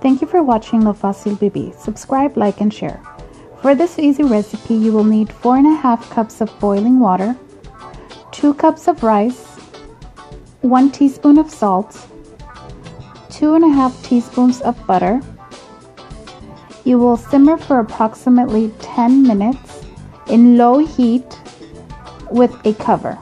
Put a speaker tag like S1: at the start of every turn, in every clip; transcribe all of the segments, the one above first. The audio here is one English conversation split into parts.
S1: Thank you for watching Lo Fácil Baby. Subscribe, like, and share. For this easy recipe, you will need 4.5 cups of boiling water, 2 cups of rice, 1 teaspoon of salt, 2.5 teaspoons of butter. You will simmer for approximately 10 minutes in low heat with a cover.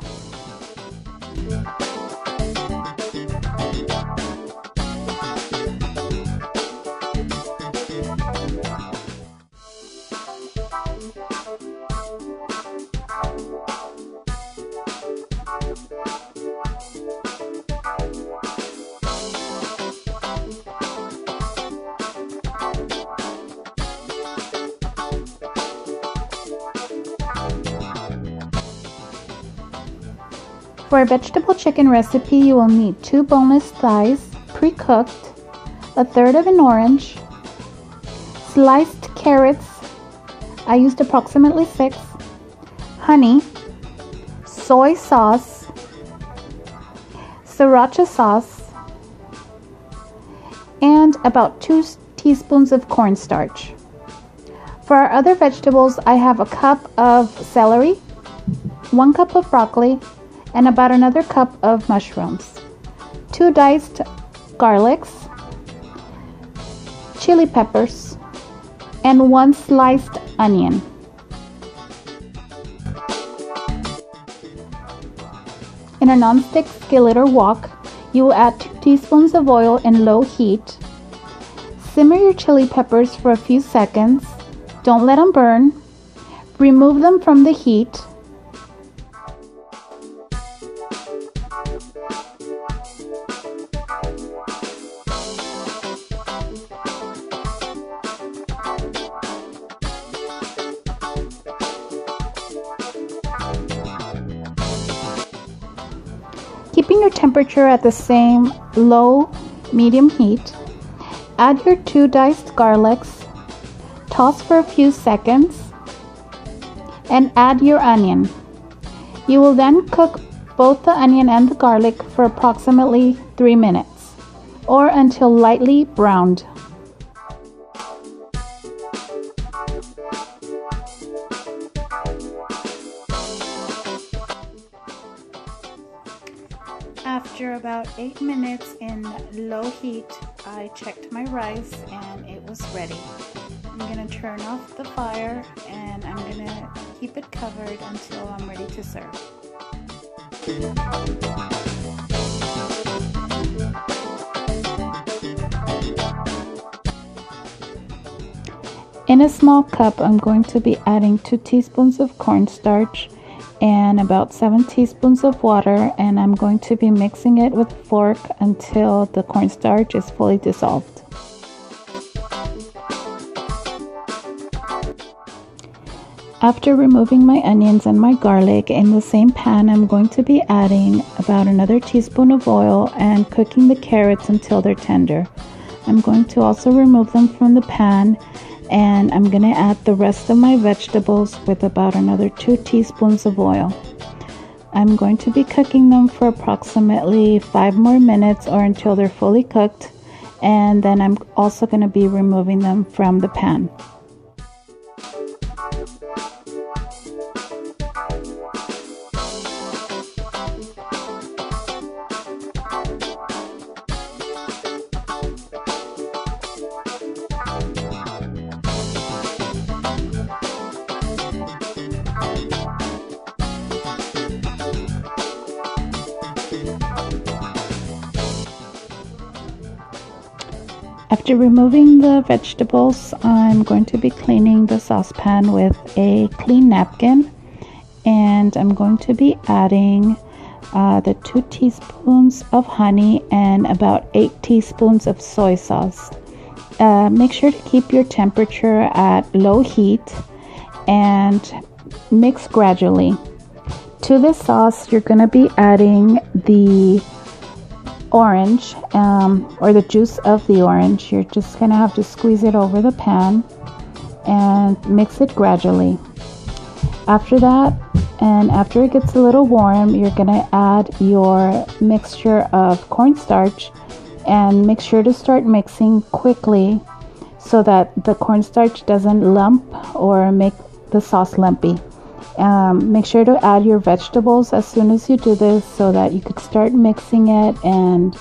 S1: For a vegetable chicken recipe, you will need 2 boneless thighs, pre-cooked, 1/3 of an orange, sliced carrots, I used approximately 6, honey, soy sauce, sriracha sauce, and about 2 teaspoons of cornstarch. For our other vegetables, I have a cup of celery, 1 cup of broccoli, and about another cup of mushrooms, 2 diced garlics, chili peppers, and 1 sliced onion. In a non-stick skillet or wok, you will add 2 teaspoons of oil in low heat. Simmer your chili peppers for a few seconds. Don't let them burn. Remove them from the heat. Keeping your temperature at the same low-medium heat, add your 2 diced garlics, toss for a few seconds, and add your onion. You will then cook both the onion and the garlic for approximately 3 minutes, or until lightly browned. After about 8 minutes in low heat, I checked my rice and it was ready. I'm going to turn off the fire and I'm going to keep it covered until I'm ready to serve. In a small cup, I'm going to be adding 2 teaspoons of cornstarch and about 7 teaspoons of water, and I'm going to be mixing it with a fork until the cornstarch is fully dissolved. After removing my onions and my garlic, in the same pan I'm going to be adding about another teaspoon of oil and cooking the carrots until they're tender. I'm going to also remove them from the pan, and I'm going to add the rest of my vegetables with about another 2 teaspoons of oil. I'm going to be cooking them for approximately 5 more minutes or until they're fully cooked, and then I'm also going to be removing them from the pan. After removing the vegetables, I'm going to be cleaning the saucepan with a clean napkin, and I'm going to be adding the 2 teaspoons of honey and about 8 teaspoons of soy sauce. Make sure to keep your temperature at low heat and mix gradually. To this sauce, you're going to be adding the orange or the juice of the orange. You're just gonna have to squeeze it over the pan and mix it gradually. After that, and after it gets a little warm, you're gonna add your mixture of cornstarch and make sure to start mixing quickly so that the cornstarch doesn't lump or make the sauce lumpy. Make sure to add your vegetables as soon as you do this so that you could start mixing it and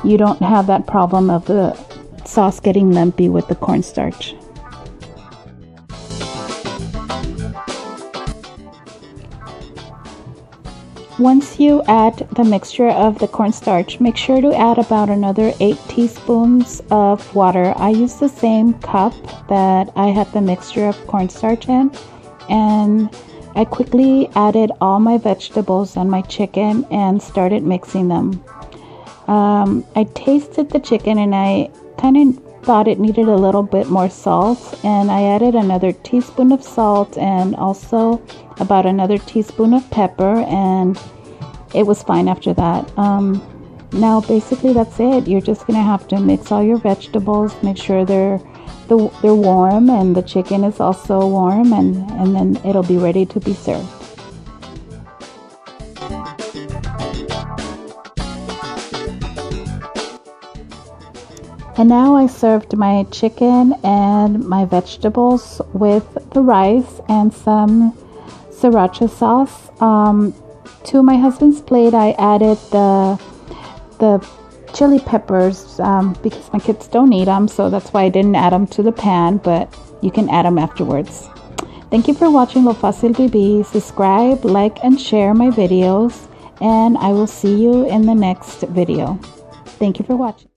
S1: you don't have that problem of the sauce getting lumpy with the cornstarch. Once you add the mixture of the cornstarch, make sure to add about another 8 teaspoons of water. I use the same cup that I had the mixture of cornstarch in, and I quickly added all my vegetables and my chicken and started mixing them. I tasted the chicken and I kind of thought it needed a little bit more salt, and I added another teaspoon of salt and also about another teaspoon of pepper, and it was fine after that. Now basically that's it. You're just gonna have to mix all your vegetables, make sure they're warm and the chicken is also warm, and then it'll be ready to be served. And now I served my chicken and my vegetables with the rice and some sriracha sauce. To my husband's plate, I added the chili peppers because my kids don't eat them, so that's why I didn't add them to the pan, but you can add them afterwards. Thank you for watching Lo Fácil Vivir. Subscribe, like, and share my videos, and I will see you in the next video. Thank you for watching.